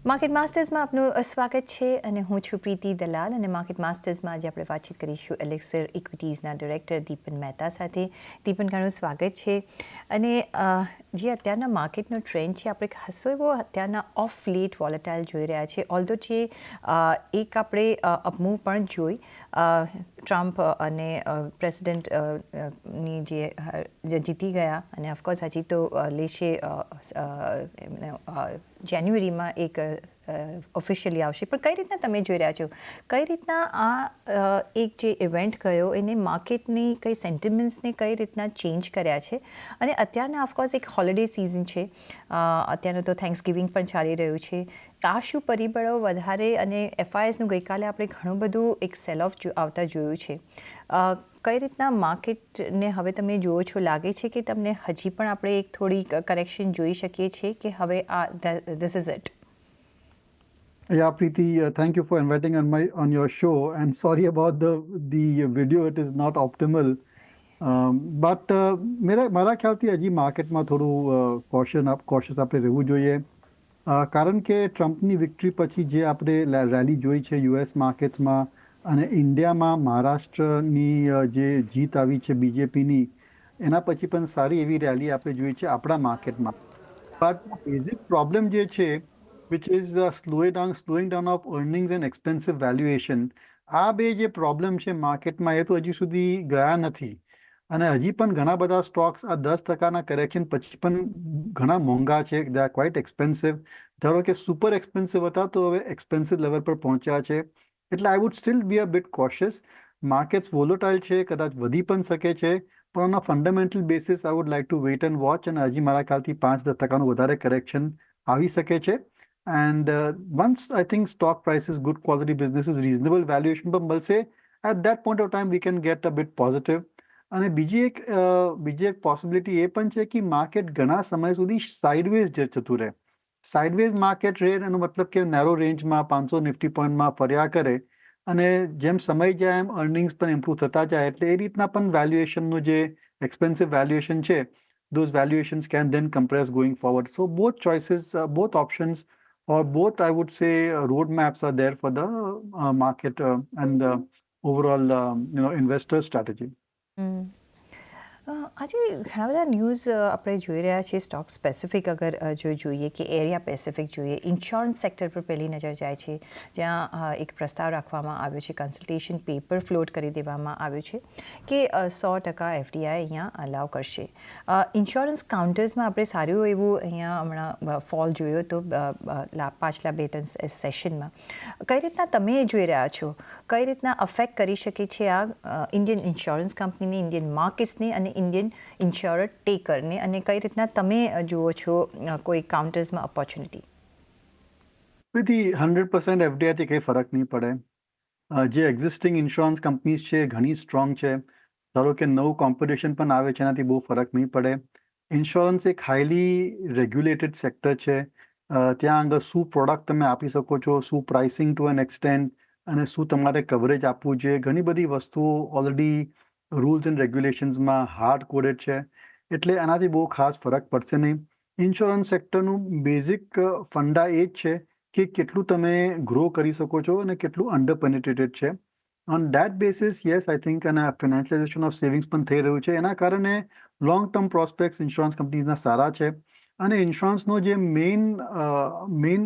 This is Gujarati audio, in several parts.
માર્કેટ માસ્ટર્સમાં આપનું સ્વાગત છે અને હું છું પ્રીતિ દલાલ અને માર્કેટ માસ્ટર્સમાં આજે આપણે વાતચીત કરીશું એલેક્સર ઇક્વિટીઝના ડિરેક્ટર દીપન મહેતા સાથે. દીપન, ઘણું સ્વાગત છે. અને જે અત્યારના માર્કેટનો ટ્રેન્ડ છે, આપણે ખાસો એવો અત્યારના ઓફ લેટ વોલેટાઇલ જોઈ રહ્યા છે. ઓલ્ધો જે એક આપણે અપમૂવ પણ જોઈ ટ્રમ્પ અને પ્રેસિડેન્ટની જે જીતી ગયા અને ઓફકોર્સ હજી તો લેશે જાન્યુઆરીમાં એક ઓફિશિયલી આવશે, પણ કઈ રીતના તમે જોઈ રહ્યા છો, કઈ રીતના આ એક જે ઇવેન્ટ ગયો એને માર્કેટની કઈ સેન્ટિમેન્ટ્સને કઈ રીતના ચેન્જ કર્યા છે? અને અત્યારના ઓફકોર્સ એક હોલિડે સિઝન છે, અત્યારનું તો થેન્ક્સગિવિંગ પણ ચાલી રહ્યું છે. આ શું પરિબળો વધારે અને એફઆઈએસનું ગઈકાલે આપણે ઘણું બધું એક સેલ ઓફ આવતા જોયું છે. કઈ રીતના માર્કેટને હવે તમે જુઓ છો? લાગે છે કે તમને હજી પણ આપણે એક થોડી કરેક્શન જોઈ શકીએ છીએ કે હવે આ this is it? Yeah, Preeti, thank you for inviting on your show, and sorry about the video. It is not optimal, but મારા ખ્યાલથી હજી માર્કેટમાં થોડું કોશિયસ આપણે રહેવું જોઈએ, કારણ કે ટ્રમ્પની વિક્ટરી પછી જે આપણે રેલી જોઈ છે યુએસ માર્કેટ્સમાં અને ઇન્ડિયામાં મહારાષ્ટ્રની જે જીત આવી છે બીજેપીની, એના પછી પણ સારી એવી રેલી આપણે જોઈ છે આપણા માર્કેટમાં. બટ બેઝિક પ્રોબ્લેમ જે છે, which is slowing down of earnings and expensive valuation. આ બે જે પ્રોબ્લેમ છે માર્કેટમાં એ તો હજી સુધી ગયા નથી અને હજી પણ ઘણા બધા સ્ટોક્સ આ 10% કરેક્શન પછી પણ ઘણા મોંઘા છે. They R quite expensive. ધારો કે સુપર એક્સપેન્સિવ હતા તો હવે એક્સપેન્સિવ લેવલ પર પહોંચ્યા છે. એટલે I would still be a bit cautious. Markets volatile છે, કદાચ વધી પણ શકે છે, પણ on a fundamental basis I would like to wait and watch. અને હજી મારા ખ્યાલથી 5-10% વધારે કરેક્શન આવી શકે છે. And once I think stock prices, good quality businesses, reasonable valuation પર મળશે, at that point of time we can get a bit positive. અને બીજી એક પોસિબિલિટી એ પણ છે કે માર્કેટ ઘણા સમય સુધી સાઇડવેઝ જતું રહે. સાઇડવેઝ માર્કેટ રહે એનો મતલબ કે નેરો રેન્જમાં 500 નિફ્ટી પોઈન્ટમાં ફર્યા કરે અને જેમ સમય જાય એમ અર્નિંગ્સ પણ ઇમ્પ્રૂવ થતા જાય. એટલે એ રીતના પણ વેલ્યુએશનનું જે એક્સપેન્સિવ વેલ્યુએશન છે, those valuations can then compress going forward. So both choices, both options, or both, I would say, roadmaps are there for the market and overall, investor strategy. આજે ઘણા બધા ન્યૂઝ આપણે જોઈ રહ્યા છીએ સ્ટોક સ્પેસિફિક. અગર જો જોઈએ કે એરિયા પેસિફિક જોઈએ, ઇન્સ્યોરન્સ સેક્ટર પર પહેલી નજર જાય છે, જ્યાં એક પ્રસ્તાવ રાખવામાં આવ્યો છે, કન્સલ્ટેશન પેપર ફ્લોટ કરી દેવામાં આવ્યું છે કે 100% એફડીઆઈ અહીંયા અલાઉ કરશે. ઇન્સ્યોરન્સ કાઉન્ટર્સમાં આપણે સારું એવું અહીંયા હમણાં ફોલ જોયો તો પાછલા 2-3 સેશનમાં. કઈ રીતના તમે જોઈ રહ્યા છો? કઈ રીતના અફેક્ટ કરી શકે છે આ ઇન્ડિયન ઇન્સ્યોરન્સ કંપનીને, ઇન્ડિયન માર્કેટ્સને અને ઇન્ડિયન ઇન્શ્યોરર ટેકરને, અને કઈ રીતના તમે જુઓ છો કોઈ કાઉન્ટર્સમાં ઓપોર્ચ્યુનિટી? બધી 100% એફડીઆઈથી કંઈ ફરક નહીં પડે. જે એક્ઝિસ્ટિંગ ઇન્સ્યોરન્સ કંપનીઝ છે ઘણી સ્ટ્રોંગ છે. ધારો કે નવું કોમ્પિટિશન પણ આવે છે, એનાથી બહુ ફરક નહીં પડે. ઇન્સ્યોરન્સ એક હાઈલી રેગ્યુલેટેડ સેક્ટર છે. ત્યાં આગળ શું પ્રોડક્ટ તમે આપી શકો છો, શું પ્રાઇસિંગ ટુ એન એક્સટેન્ટ, અને શું તમારે કવરેજ આપવું જોઈએ, ઘણી બધી વસ્તુઓ ઓલરેડી રૂલ્સ એન્ડ રેગ્યુલેશન્સમાં હાર્ડ કોડેડ છે. એટલે આનાથી બહુ ખાસ ફરક પડશે નહીં. ઇન્સ્યોરન્સ સેક્ટરનું બેઝિક ફંડા એ જ છે કે કેટલું તમે ગ્રો કરી શકો છો અને કેટલું અંડર પેનિટ્રેટેડ છે. On that basis yes, I think અને ફિનાન્શિયલાઇઝેશન ઓફ સેવિંગ્સ પણ થઈ રહ્યું છે. એના કારણે લોંગ ટર્મ પ્રોસ્પેક્ટ્સ ઇન્સ્યોરન્સ કંપનીઝના સારા છે. અને ઇન્સ્યોરન્સનો જે મેઇન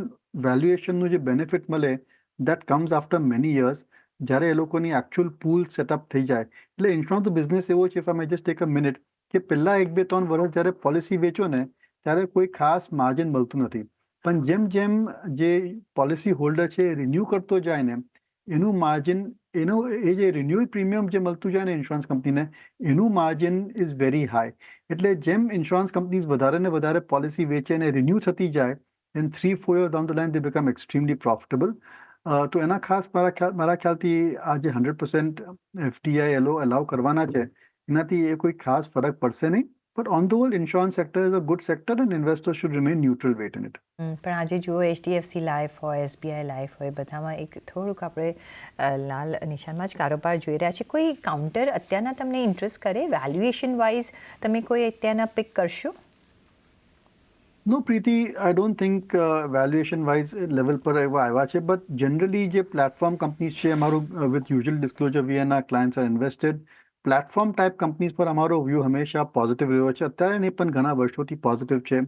વેલ્યુએશનનું જે બેનિફિટ મળે, that comes after many years, જ્યારે એ લોકોની એકચ્યુઅલ પૂલ સેટઅપ થઈ જાય. એટલે ઇન્સ્યોરન્સ બિઝનેસ એવો છે, if I May just take a minute, કે પહેલાં 1-2-3 વર્ષ જ્યારે પોલિસી વેચો ને ત્યારે કોઈ ખાસ માર્જિન મળતું નથી. પણ જેમ જેમ જે પોલિસી હોલ્ડર છે એ રિન્યૂ કરતો જાય ને, એનું માર્જિન, એ જે રિન્યુઅલ પ્રીમિયમ જે મળતું જાય ને ઇન્સ્યોરન્સ કંપનીને, એનું માર્જિન ઇઝ વેરી હાઈ. એટલે જેમ ઇન્સ્યોરન્સ કંપનીઝ વધારે ને વધારે પોલિસી વેચે અને રિન્યૂ થતી જાય, then 3-4 years down the line they become extremely profitable. તો એના ખાસ મારા ખ્યાલથી આ જે 100% એફડીઆઈ અલાઉ કરવાના છે, એનાથી એ કોઈ ખાસ ફરક પડશે નહીં. But on the whole insurance sector is a good sector and investors should remain neutral weight in it. પણ આજે જુઓ, એચડીએફસી લાઈફ હોય, એસબીઆઈ લાઈફ હોય, બધામાં એક થોડુંક આપણે લાલ નિશાનમાં જ કારોબાર જોઈ રહ્યા છે. કોઈ કાઉન્ટર અત્યારના તમને ઇન્ટરેસ્ટ કરે વેલ્યુએશન વાઇઝ? તમે કોઈ અત્યારના પિક કરશો? No Preeti, I don't think valuation wise level પર એવા આવ્યા છે, બટ જનરલી જે પ્લેટફોર્મ કંપનીઝ છે અમારું વિથ યુઝ્યુઅલ ડિસ્ક્લોઝર વી એના clients are invested platform type companies પર અમારો વ્યૂ હંમેશા પોઝિટિવ રહ્યો છે, અત્યારે નહીં પણ ઘણા વર્ષોથી પોઝિટિવ છે.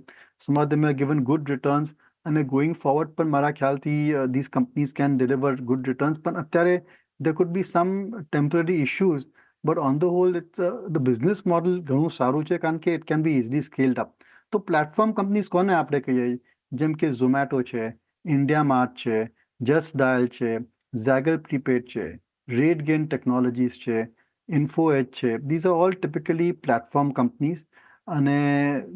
Some of them have given good returns અને ગોઈંગ ફોરવર્ડ પણ મારા ખ્યાલથી this companies can deliver good returns, પણ અત્યારે there could be some temporary issues, but on the whole it's the business model ઘણું સારું છે કારણ કે it can be easily scaled up. તો પ્લેટફોર્મ કંપનીઝ કોને આપણે કહીએ, જેમ કે ઝોમેટો છે, ઇન્ડિયા માર્ટ છે, જસ્ટ ડાયલ છે, ઝેગલ પ્રીપેડ છે, રેડ ગેન ટેકનોલોજીસ છે, ઇન્ફો એજ છે, these are all typically platform companies. અને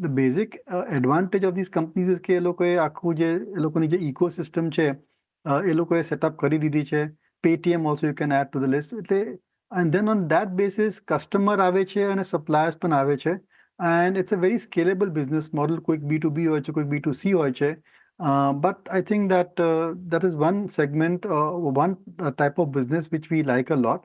the basic advantage of these companies is કે એ લોકોએ આખું જે એ લોકોની જે ઇકોસિસ્ટમ છે એ લોકોએ સેટઅપ કરી દીધી છે. Paytm also you can add to the list. એટલે and then on that basis customer આવે છે અને સપ્લાયર્સ પણ આવે છે. And it's a very scalable business model. Quick B2B હોય છે, quick B2C હોય છે. But I think that that is one segment, one type of business which we like a lot.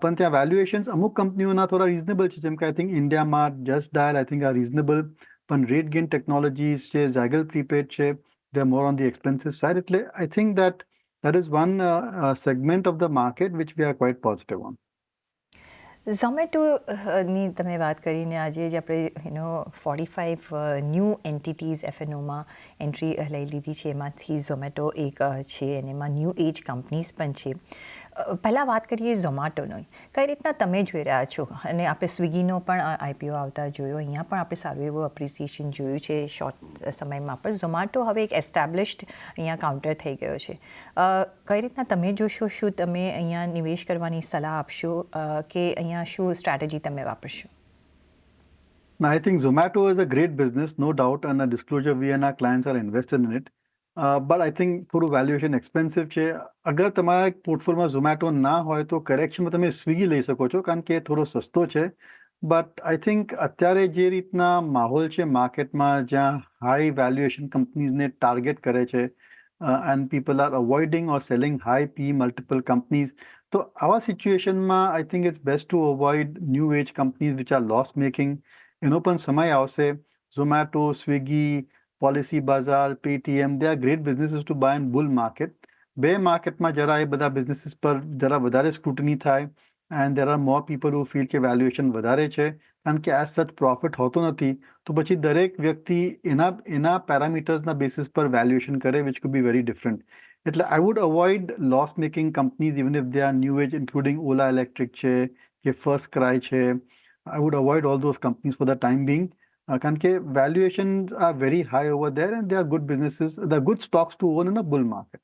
પણ ત્યાં વેલ્યુએશન્સ અમુક કંપનીઓના થોડા રિઝનેબલ છે, જેમ કે આઈ થિંક ઇન્ડિયામાં જસ્ટ ડાયલ આઈ થિંક આ રિઝનેબલ, પણ રેડ ગેન ટેકનોલોજીસ છે, ઝેગલ પ્રીપેડ છે, they are more on the expensive side. એટલે I think that is one segment of the market which we are quite positive on. ઝોમેટોની તમે વાત કરીને આજે જ આપણે 45 ન્યૂ એન્ટિટીઝ એફએનઓમાં એન્ટ્રી લઈ લીધી છે, એમાંથી ઝોમેટો એક છે અને એમાં ન્યૂ એજ કંપનીઝ પણ છે. પહેલાં વાત કરીએ ઝોમેટોની, કઈ રીતના તમે જોઈ રહ્યા છો? અને આપણે સ્વિગીનો પણ આઈપીઓ આવતા જોયો, અહીંયા પણ આપણે સારું એવું અપ્રિસિએશન જોયું છે શોર્ટ સમયમાં, પણ ઝોમેટો હવે એક એસ્ટાબ્લિશ્ડ અહીંયા કાઉન્ટર થઈ ગયો છે. કઈ રીતના તમે જોશો? શું તમે અહીંયા નિવેશ કરવાની સલાહ આપશો કે અહીંયા શું સ્ટ્રેટેજી તમે વાપરશો? I think Zomato is a great business, no doubt, and a disclosure we and our clients are invested in it. But I think થોડું વેલ્યુએશન એક્સપેન્સિવ છે. અગર તમારા પોર્ટફોલિયોમાં ઝોમેટો ના હોય તો કરેક્શનમાં તમે સ્વિગી લઈ શકો છો કારણ કે એ થોડો સસ્તો છે. બટ આઈ થિંક અત્યારે જે રીતના માહોલ છે માર્કેટમાં, જ્યાં હાઈ વેલ્યુએશન કંપનીઝને ટાર્ગેટ કરે છે and people are avoiding or selling high P multiple companies, તો આવા સિચ્યુએશનમાં I think it's best to avoid new age companies which are loss making. એનો પણ સમય આવશે. Zomato, Swiggy, Policy Bazaar, Paytm, they are great businesses to buy in bull market. Bear માર્કેટમાં જરા એ બધા બિઝનેસીસ પર જરા વધારે સ્ક્રુટની થાય and there are more people who feel કે વેલ્યુએશન વધારે છે, કારણ કે એઝ સચ પ્રોફિટ હોતો નથી, તો પછી દરેક વ્યક્તિ એના પેરામીટર્સના બેસિસ પર વેલ્યુએશન કરે, which could be very different. એટલે I would avoid loss making companies even if they are new age, including Ola Electric છે કે ફર્સ્ટ ક્રાય છે. I would avoid all those companies for the time being. કારણ કે valuations are very high over there and they are good businesses, they are good stocks to own in a bull market.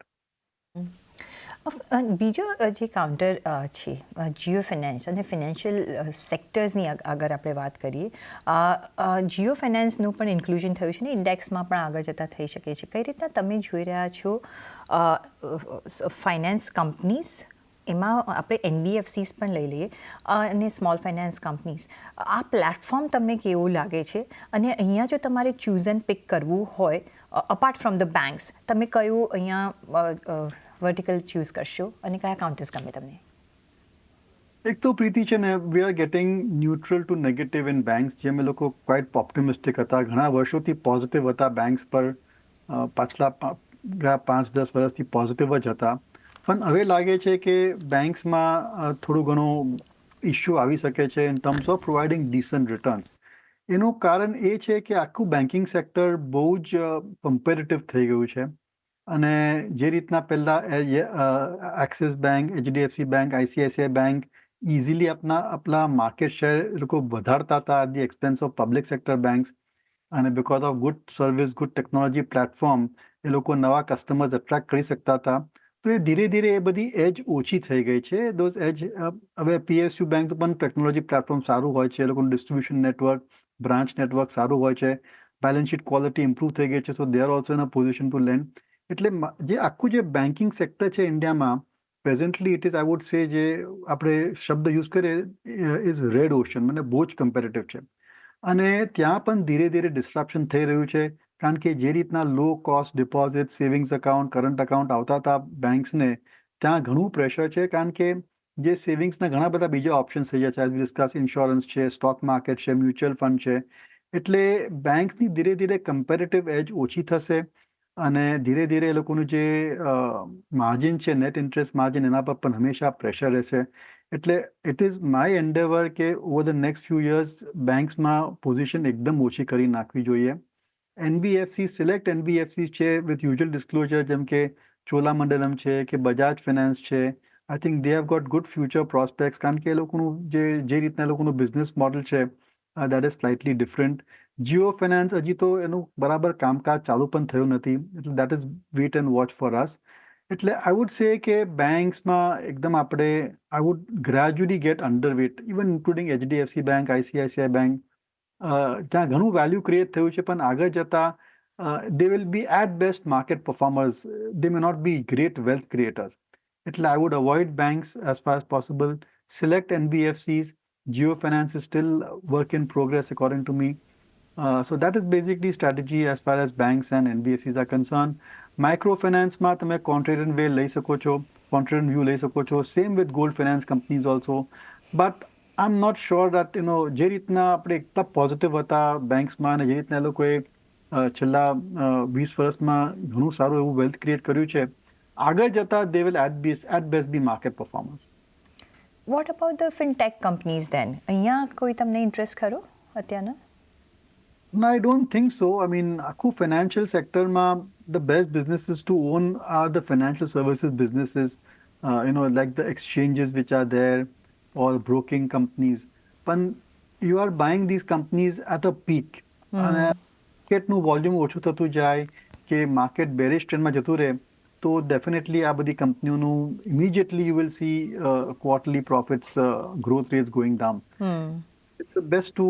બીજો જે કાઉન્ટર છે જીઓ ફાઇનાન્સ અને ફિનાન્શિયલ સેક્ટર્સની આગળ આપણે વાત કરીએ, જીઓ ફાઇનાન્સનું પણ ઇન્ક્લુઝન થયું છે ને ઇન્ડેક્સમાં પણ આગળ જતાં થઈ શકે છે. કઈ રીતના તમે જોઈ રહ્યા છો ફાઇનાન્સ કંપનીઝ? એમાં આપણે એનબીએફસીસ પણ લઈ લઈએ અને સ્મોલ ફાઇનાન્સ કંપનીઝ. આ પ્લેટફોર્મ તમને કેવું લાગે છે? અને અહીંયા જો તમારે ચૂઝ એન્ડ પિક કરવું હોય અપાર્ટ ફ્રોમ ધ બેન્ક્સ, તમે કયું અહીંયા વર્ટિકલ ચૂઝ કરશો અને કયા કાઉન્ટર્સ ગમે તમને? એક તો પ્રીતિ છે ને, we are getting neutral to negative in banks. જેમ એ લોકો ક્વાઇટ ઓપ્ટિમિસ્ટિક હતા, ઘણા વર્ષોથી પોઝિટિવ હતા બેન્ક્સ પર, પાછલા 5-10 વર્ષથી પોઝિટિવ જ હતા. પણ હવે લાગે છે કે બેન્ક્સમાં થોડું ઘણું ઇશ્યુ આવી શકે છે in terms of providing decent returns. એનું કારણ એ છે કે આખું બેન્કિંગ સેક્ટર બહુ જ કમ્પેરેટિવ થઈ ગયું છે. અને જે રીતના પહેલાં Axis Bank, HDFC Bank, ICICI Bank easily આપણા માર્કેટ શેર એ લોકો વધારતા હતા at the expense of public sector banks, અને because of good service, good technology platform એ લોકો નવા કસ્ટમર્સ એટ્રેક્ટ કરી શકતા હતા. તો એ ધીરે ધીરે એ બધી એજ ઓછી થઈ ગઈ છે. દોઝ એજ હવે પીએસયુ બેંક પણ ટેકનોલોજી પ્લેટફોર્મ સારું હોય છે, એ લોકોનું ડિસ્ટ્રીબ્યુશન નેટવર્ક, બ્રાન્ચ નેટવર્ક સારું હોય છે, બેલેન્સ શીટ ક્વોલિટી ઇમ્પ્રૂવ થઈ ગઈ છે, so they are also in a position to lend. એટલે જે આખું જે બેન્કિંગ સેક્ટર છે ઇન્ડિયામાં presently, it is I would say, જે આપણે શબ્દ યુઝ કરીએ ઇઝ રેડ ઓશન, મને બહુ જ કમ્પેરેટિવ છે. અને ત્યાં પણ ધીરે ધીરે ડિસ્ટ્રપ્શન થઈ રહ્યું છે, કારણ કે જે રીતના low cost deposit, savings account, current account આવતા હતા બેંક્સને, ત્યાં ઘણું પ્રેશર છે, કારણ કે જે સેવિંગ્સના ઘણા બધા બીજા ઓપ્શન્સ થઈ ગયા છે, એઝ ડિસ્કસ, ઇન્સ્યોરન્સ છે, સ્ટોક માર્કેટ છે, મ્યુચ્યુઅલ ફંડ છે. એટલે બેંક્સની ધીરે ધીરે કમ્પેરેટિવ એજ ઓછી થશે અને ધીરે ધીરે એ લોકોનું જે માર્જિન છે, નેટ ઇન્ટરેસ્ટ માર્જિન, એના પર પણ હંમેશા પ્રેશર રહેશે. એટલે ઇટ ઇઝ માય એન્ડેવર કે over the next few years બેંક્સમાં પોઝિશન એકદમ ઓછી કરી નાખવી જોઈએ. એનબીએફસી, સિલેક્ટ એનબીએફસી છે વિથ યુઝ્યુઅલ ડિસ્ક્લોઝર, જેમ કે ચોલામંડલમ છે કે બજાજ ફિનાન્સ છે, I think they have got good future prospects, કારણ કે એ લોકોનું જે રીતના એ લોકોનું બિઝનેસ મોડલ છે that is slightly different. Jio Finance હજી તો એનું બરાબર કામકાજ ચાલુ પણ થયું નથી, એટલે that is wait and watch for us. એટલે આઈ વુડ સે કે બેંક્સમાં એકદમ આપણે I would gradually get underweight, even including HDFC Bank, ICICI Bank. ત્યાં ઘણું વેલ્યુ ક્રિએટ થયું છે, પણ આગળ જતાં they will be at best market performers, they may not be great wealth creators. એટલે I would avoid banks as far as possible. Select NBFCs. Geo Finance is still work in progress according to me. So that is basically strategy as far as banks and NBFCs are concerned. Microfinance માં તમે contrarian way લઈ શકો છો, contrarian view લઈ શકો છો. Same with gold finance companies also. But I'm not sure that, જે રીતના આપણે એકદમ પોઝિટિવ હતા બેંક્સમાં અને જે રીતના એ લોકોએ છેલ્લા 20 વર્ષમાં ઘણું સારું એવું વેલ્થ ક્રિએટ કર્યું છે, આગળ જતા they will at best be market performers. What about the fintech companies then? અહીંયા કોઈ તમને ઇન્ટરેસ્ટ ખરો અત્યારના? No, I don't think so. I mean, આખું financial sectorમાં the best businesses to own are the financial services businesses, like the exchanges which are there or broking companies. પણ you are buying these companies at a peak. અને માર્કેટનું વોલ્યુમ ઓછું થતું જાય કે માર્કેટ બેરિશ ટ્રેન્ડમાં જતું રહે, તો ડેફિનેટલી આ બધી કંપનીઓનું immediately you will see quarterly profits, growth rates going down. It's best to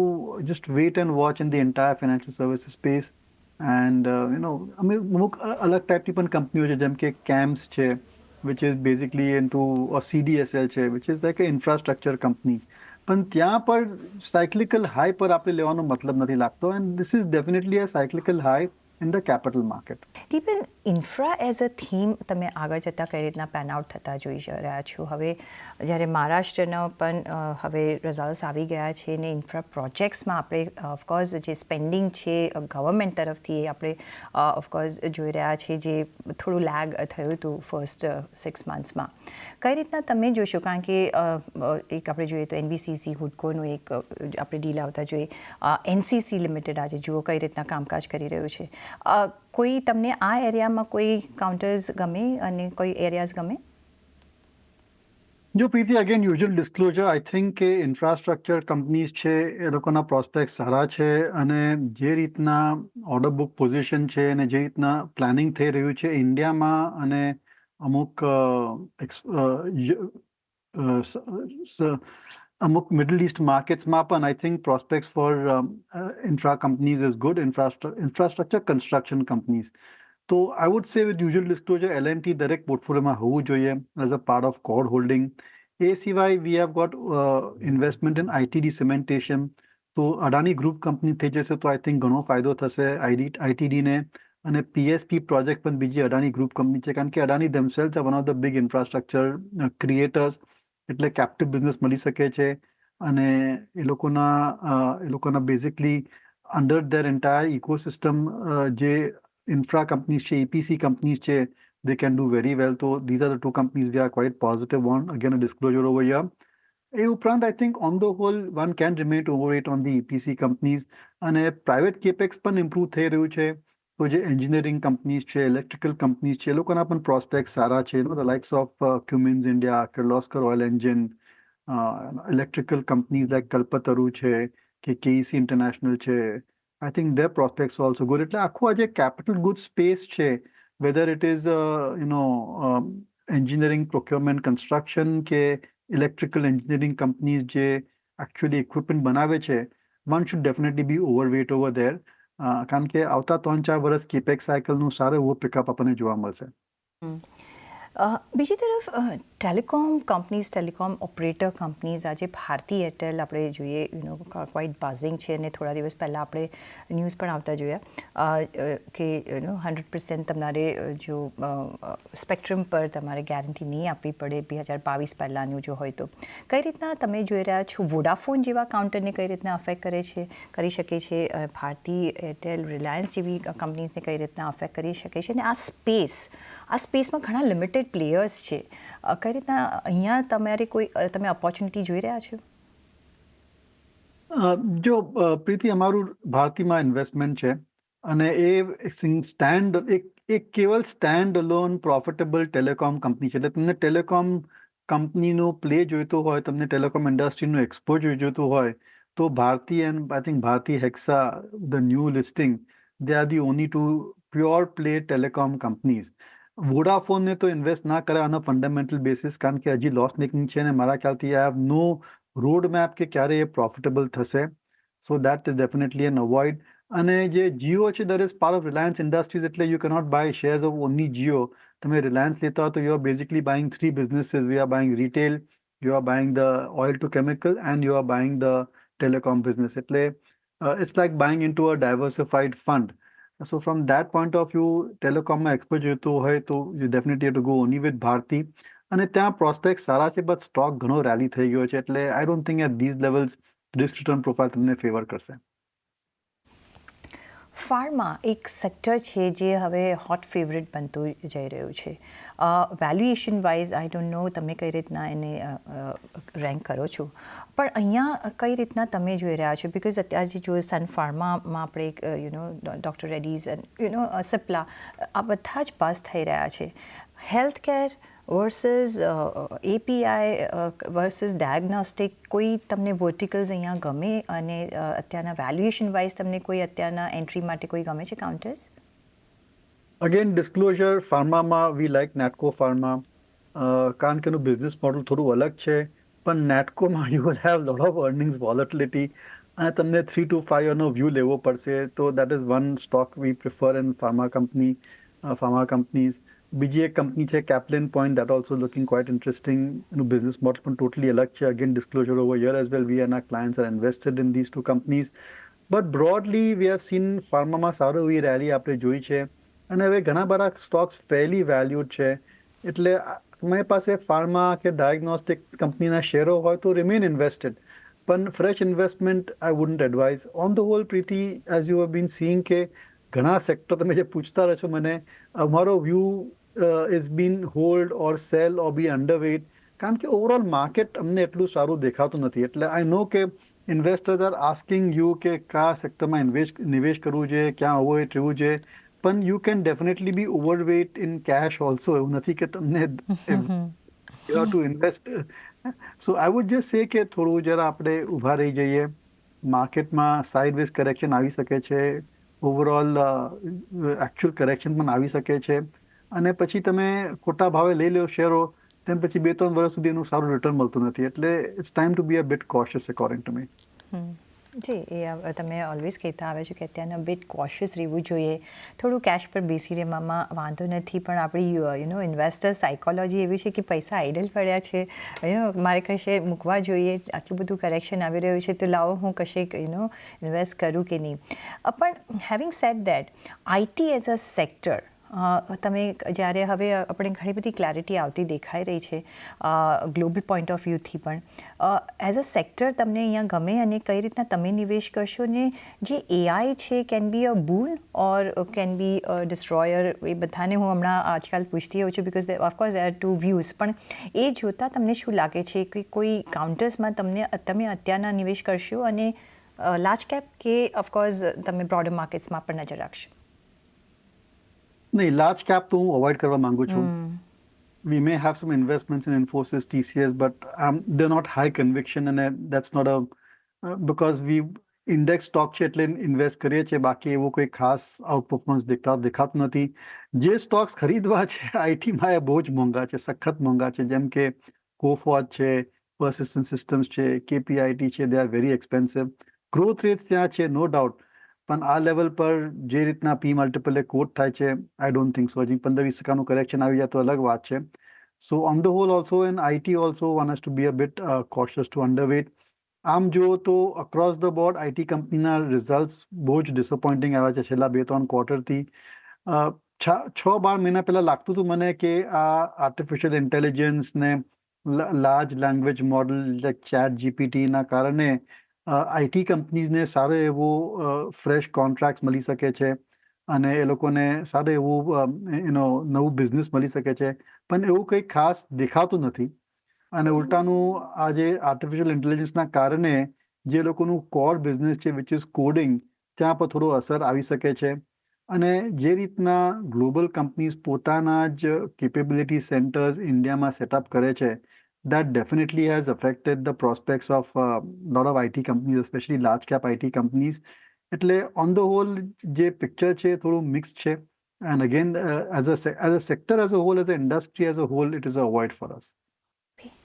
just wait and watch in the entire financial services space. And અમુક અલગ ટાઈપની પણ કંપનીઓ છે, જેમ કે CAMS છે, which is basically into, or CDSL છે, which is like a infrastructure company. પણ ત્યાં પર cyclical high પર આપણે લેવાનો મતલબ નથી લાગતો, and this is definitely a cyclical high in the capital market. Deepan, infra as a theme તમે આગળ જતાં કઈ રીતના પેન આઉટ થતા જોઈ રહ્યા છો? હવે જ્યારે મહારાષ્ટ્રના પણ હવે રિઝલ્ટ્સ આવી ગયા છે ને ઇન્ફ્રા પ્રોજેક્ટ્સમાં આપણે ઓફકોર્સ જે સ્પેન્ડિંગ છે ગવર્મેન્ટ તરફથી એ આપણે ઓફકોર્સ જોઈ રહ્યા છીએ, જે થોડું લેગ થયું હતું ફર્સ્ટ 6 મંથ્સમાં. કઈ રીતના તમે જોશો? કારણ કે એક આપણે જોઈએ તો એનબીસીસી હુડકોનું એક આપણે ડીલ આવતા જોઈએ, એનસીસી લિમિટેડ આજે જુઓ કઈ રીતના કામકાજ કરી રહ્યું છે. કોઈ તમને આ એરિયામાં કોઈ કાઉન્ટર્સ ગમે અને કોઈ એરિયાઝ ગમે? જો Preeti, again usual disclosure, I think કે ઇન્ફ્રાસ્ટ્રક્ચર કંપનીઝ છે એ લોકોના પ્રોસ્પેક્ટ સારા છે, અને જે રીતના ઓર્ડર બુક પોઝિશન છે અને જે રીતના પ્લાનિંગ થઈ રહ્યું છે ઇન્ડિયામાં અને અમુક અમુક મિડલ ઇસ્ટ માર્કેટ્સમાં પણ, I think prospects for infra companies is good. Infrastructure construction companies. તો I would say with usual disclosure L&T દરેક પોર્ટફોલિયોમાં હોવું જોઈએ as a part of core holding. એ સિવાય we have got investment in ITD Cementation. તો અડાની ગ્રુપ કંપની થઈ જશે તો આઈ થિંક ઘણો ફાયદો થશે આઈટીડીને. અને પીએસપી પ્રોજેક્ટ પણ બીજી અડાની ગ્રુપ કંપની છે, કારણ કે Adani themselves are one of the big infrastructure creators. એટલે કેપ્ટિવ બિઝનેસ મળી શકે છે, અને એ લોકોના basically under there entire ecosystem જે ઇન્ફ્રા કંપનીઝ છે, EPC કંપનીઝ છે, they can do very well. So these are the two companies we are quite positive on. Again, a disclosure over here. એ ઉપરાંત I think on the whole one can remain overweight on the EPC companies, અને પ્રાઇવેટ કેપેક્સ પણ ઇમ્પ્રૂવ થઈ રહ્યું છે. તો જે એન્જિનિયરિંગ કંપનીઝ છે, ઇલેક્ટ્રિકલ કંપનીઝ છે, એ લોકોના પણ પ્રોસ્પેક્ટ સારા છે. The likes of Cummins India, Kirloskar oil engine, electrical companies like Kalpataru છે કે KEC ઇન્ટરનેશનલ છે, I think their prospects also good. એટલે આખું આ જે કેપિટલ ગુડ સ્પેસ છે, whether it is engineering, procurement, construction કે electrical engineering companies જે actually equipment બનાવે છે, one should definitely be overweight over there. કારણ કે આવતા 3-4 વર્ષ કેપેક્સ સાયકલનું સારું એવું પિકઅપ આપણને જોવા મળશે. બીજી તરફ telecom companies telecom operator companies આજે ભારતી એરટેલ આપણે જોઈએ ક્વાઇટ બાઝિંગ છે અને થોડા દિવસ પહેલાં આપણે ન્યૂઝ પણ આવતા જોયા કે 100% તમારે જો સ્પેક્ટ્રમ પર તમારે ગેરંટી નહીં આપવી પડે 2022 પહેલાંનું જો હોય તો કઈ રીતના તમે જોઈ રહ્યા છો વોડાફોન જેવા કાઉન્ટરને કઈ રીતના અફેક્ટ કરી શકે છે ભારતી એરટેલ રિલાયન્સ જેવી કંપનીઝને કઈ રીતના અફેક્ટ કરી શકે છે અને આ સ્પેસમાં ઘણા લિમિટેડ પ્લેયર્સ છે કઈ રીતના અહીંયા તમે ઓપોર્ચ્યુનિટી જોઈ રહ્યા છો જો પ્રીતિ અમારું ભારતીમાં ઇન્વેસ્ટમેન્ટ છે અને એક કેવલ stand alone profitable telecom company છે એટલે તમને ટેલિકોમ કંપનીનો પ્લે જોઈતો હોય તમને ટેલિકોમ ઇન્ડસ્ટ્રીનું એક્સપોઝર જોઈતું હોય તો Bharti and I think Bharti Hexa the new listing they are the only two pure play telecom companies વોડાફોનને તો ઇન્વેસ્ટ ના કરે આનો ફંડામેન્ટલ બેસિસ કારણ કે હજી લોસ મેકિંગ છે અને મારા ખ્યાલથી I have no road map કે ક્યારે એ પ્રોફિટેબલ થશે so that is definitely an avoid અને જે જીઓ છે that is part of Reliance Industries એટલે you cannot buy shares of only Jio તમે રિલાયન્સ લેતા હો તો you are basically buying 3 businesses we are buying retail you are buying the oil to chemical and you are buying the telecom business એટલે it's like buying in to a diversified fund So from that point of view, telecom માં exposure જોઈતું હોય તો you definitely have to go only with Bharati અને ત્યાં પ્રોસ્પેક્ટ સારા છે બટ સ્ટોક ઘણો રેલી થઈ ગયો છે એટલે I don't think at these levels risk return profile તમને ફેવર કરશે ફાર્મા એક સેક્ટર છે જે હવે હોટ ફેવરેટ બનતું જઈ રહ્યું છે valuation wise I don't know તમે કઈ રીતના એને રેન્ક કરો છો પણ અહીંયા કઈ રીતના તમે જોઈ રહ્યા છો બિકોઝ અત્યારે જે જો સન ફાર્મામાં આપણે એક ડૉક્ટર રેડ્ડીઝ સિપ્લા આ બધા જ પાસ થઈ રહ્યા છે health care versus API versus diagnostic કોઈ તમને વર્ટિકલ્સ અહીંયા ગમે અને અત્યારના વેલ્યુએશન વાઇઝ તમને કોઈ અત્યારના એન્ટ્રી માટે કોઈ ગમે છે કાઉન્ટર્સ અગેન ડિસ્ક્લોઝર ફાર્મામાં વી લાઇક નેટકો ફાર્મા કારણ કે એનું બિઝનેસ મોડલ થોડું અલગ છે પણ નેટકોમાં you will have lot of earnings volatility અને તમને 3 to 5 યરનો વ્યૂ લેવો પડશે તો that is one stock we prefer in pharma companies બીજી એક કંપની છે Caplin Point that also looking quite interesting એનું બિઝનેસ મોડલ પણ ટોટલી અલગ છે again disclosure over year as well we and are clients are invested in these two companies but broadly we have seen ફાર્મામાં સારો એવી રેલી આપણે જોઈ છે અને હવે ઘણા બધા સ્ટોક્સ ફેરલી વેલ્યુડ છે એટલે તમારી પાસે ફાર્મા કે ડાયગ્નોસ્ટિક કંપનીના શેરો હોય તો રિમેન ઇન્વેસ્ટેડ પણ fresh investment I wouldn't advise on the whole pretty as you have been seeing કે ઘણા સેક્ટર તમે જે પૂછતા રહો છો મને અમારો view is been hold or sell or be underweight કારણ કે ઓવરઓલ માર્કેટ અમને એટલું સારું દેખાતું નથી એટલે આઈ નો કે ઇન્વેસ્ટર્સ આર આસ્કિંગ યુ કે કયા સેક્ટરમાં નિવેશ કરવું જોઈએ ક્યાં ઓવરવેટ રહેવું જોઈએ પણ you can definitely be overweight in cash also એવું નથી કે તમને you have to invest so I would just say કે થોડું જરા આપણે ઊભા રહી જઈએ માર્કેટમાં સાઇડવેઝ કરેક્શન આવી શકે છે ઓવરઓલ એકચ્યુઅલ કરેક્શન પણ આવી શકે છે અને પછી તમે ખોટા ભાવે લઈ લો શેરો તેમ પછી 2-3 વર્ષ સુધી એનું સારું રિટર્ન મળતું નથી એટલે it's time to be a bit cautious according to me જી એ તમે ઓલવેઝ કહેતા આવે છો કે અત્યારના બિટ કોશિયસ રહેવું જોઈએ થોડું કેશ પર બેસી રહેવામાં વાંધો નથી પણ આપણી ઇન્વેસ્ટર સાયકોલોજી એવી છે કે પૈસા આઈડલ પડ્યા છે મારે કશે મૂકવા જોઈએ આટલું બધું કરેક્શન આવી રહ્યું છે તો લાવો હું કશે ઇન્વેસ્ટ કરું કે નહીં પણ having sad that IT as a sector તમે જ્યારે હવે આપણે ઘણી બધી ક્લેરિટી આવતી દેખાઈ રહી છે ગ્લોબલ પોઈન્ટ ઓફ વ્યૂથી પણ એઝ અ સેક્ટર તમને અહીંયા ગમે અને કઈ રીતના તમે નિવેશ કરશો ને જે એઆઈ છે can be a boon or can be a destroyer એ બધાને હું હમણાં આજકાલ પૂછતી હોઉં છું because of course there are two views પણ એ જોતાં તમને શું લાગે છે કે કોઈ કાઉન્ટર્સમાં તમે અત્યારના નિવેશ કરશો અને લાર્જ કેપ કે ઓફકોર્સ તમે બ્રોડર માર્કેટ્સમાં પણ નજર રાખશો નહીં લાર્જ કેપ તો હું અવોઇડ કરવા માંગુ છું we may have some investments in Infosys, TCS, but they're not high conviction and that's not because we index stock છે એટલે ઇન્વેસ્ટ કરીએ છીએ બાકી એવું કોઈ ખાસ આઉટ પરફોર્મન્સ દેખાતું નથી જે સ્ટોક્સ ખરીદવા છે આઈટીમાં એ બહુ જ મોંઘા છે સખત મોંઘા છે જેમ કે કોફોર્જ છે persistent systems છે KPIT છે they are very expensive growth rate ત્યાં છે નો ડાઉટ પણ આ લેવલ પર જે રીતના પી મલ્ટિપલ એ કોટ થાય છે આઈ ડોન્ટ થિંક સો હજી 15-20% કરેક્શન આવી જાય તો અલગ વાત છે So on the whole, also in IT, also one has to be a bit cautious to underweight. આમ જુઓ તો અક્રોસ ધ બોર્ડ આઈટી કંપનીના રિઝલ્ટ્સ બહુ જ ડિસઅપોઇન્ટિંગ આવ્યા છે છેલ્લા 2-3 ક્વાર્ટરથી. 6-12 મહિના પહેલાં લાગતું હતું મને કે આ આર્ટિફિશિયલ ઇન્ટેલિજન્સ ને large language model like chat જીપીટીના કારણે આઈટી કંપનીઝને સારો એવો ફ્રેશ કોન્ટ્રાક્ટ્સ મળી શકે છે અને એ લોકોને સારું એવું નવું બિઝનેસ મળી શકે છે, પણ એવું કંઈ ખાસ દેખાતું નથી. અને ઉલટાનું આજે આર્ટિફિશિયલ ઇન્ટેલિજન્સના કારણે જે લોકોનું કોર બિઝનેસ છે વિચ ઇઝ કોડિંગ, ત્યાં પર થોડો અસર આવી શકે છે. અને જે રીતના ગ્લોબલ કંપનીઝ પોતાના જ કેપેબિલિટી સેન્ટર્સ ઇન્ડિયામાં સેટઅપ કરે છે, that definitely has affected the prospects of lot of IT companies, especially large cap IT companies. એટલે ઓન ધ હોલ જે પિક્ચર છે થોડું મિક્સ છે. And again, as a sector as a whole, as an industry as a whole, it is a avoid for us.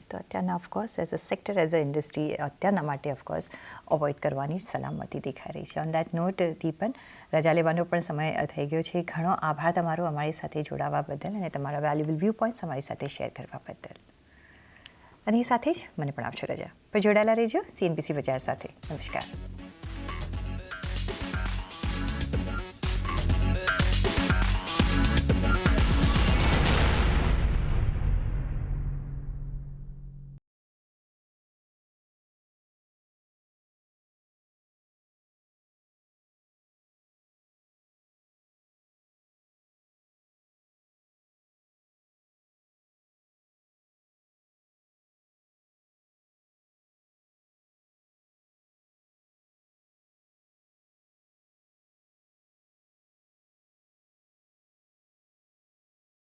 તો અત્યારના of course as a sector as a industry અત્યારના માટે ઓફકોર્સ અવોઇડ કરવાની સલામતી દેખાઈ રહી છે. ઓન દેટ નોટ દીપન, રજા લેવાનો પણ સમય થઈ ગયો છે. ઘણો આભાર તમારો અમારી સાથે જોડાવા બદલ અને તમારા વેલ્યુબલ વ્યૂ પોઈન્ટ્સ અમારી સાથે શેર કરવા બદલ. અને એ સાથે જ મને પણ આપશો રજા. પર જોડાયેલા રહેજો CNBC બજાર સાથે. નમસ્કાર.